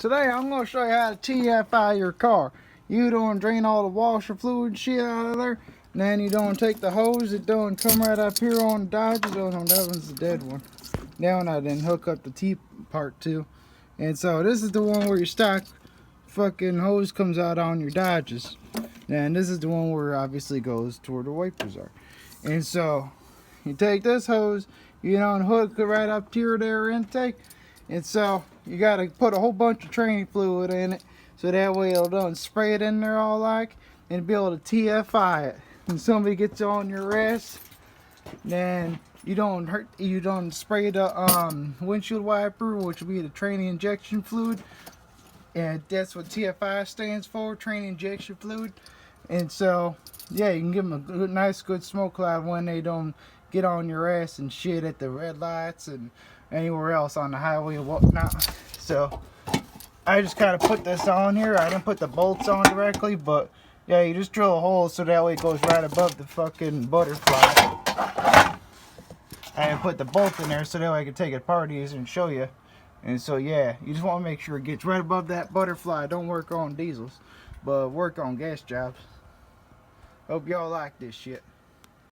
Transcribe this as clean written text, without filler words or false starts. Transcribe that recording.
Today I'm going to show you how to TFI your car. You don't drain all the washer fluid shit out of there. And then you don't take the hose, it don't come right up here on the Dodge. Oh no, that one's the dead one. That one I didn't hook up the T part to. And so this is the one where your stock fucking hose comes out on your Dodges. And this is the one where obviously goes to where the wipers are. And so you take this hose, you don't hook it right up to your air intake. And so you got to put a whole bunch of training fluid in it, so that way it'll done spray it in there all like, and be able to TFI it. When somebody gets on your ass, then you don't spray the windshield wiper, which will be the training injection fluid, and that's what TFI stands for, training injection fluid. And so yeah, you can give them a good, nice good smoke cloud when they don't get on your ass and shit at the red lights and anywhere else on the highway and whatnot. So I just kind of put this on here. I didn't put the bolts on directly, but yeah, you just drill a hole so that way it goes right above the fucking butterfly. I didn't put the bolt in there so that way I can take it apart easier and show you. And so yeah, you just want to make sure it gets right above that butterfly. Don't work on diesels, but work on gas jobs. Hope y'all like this shit.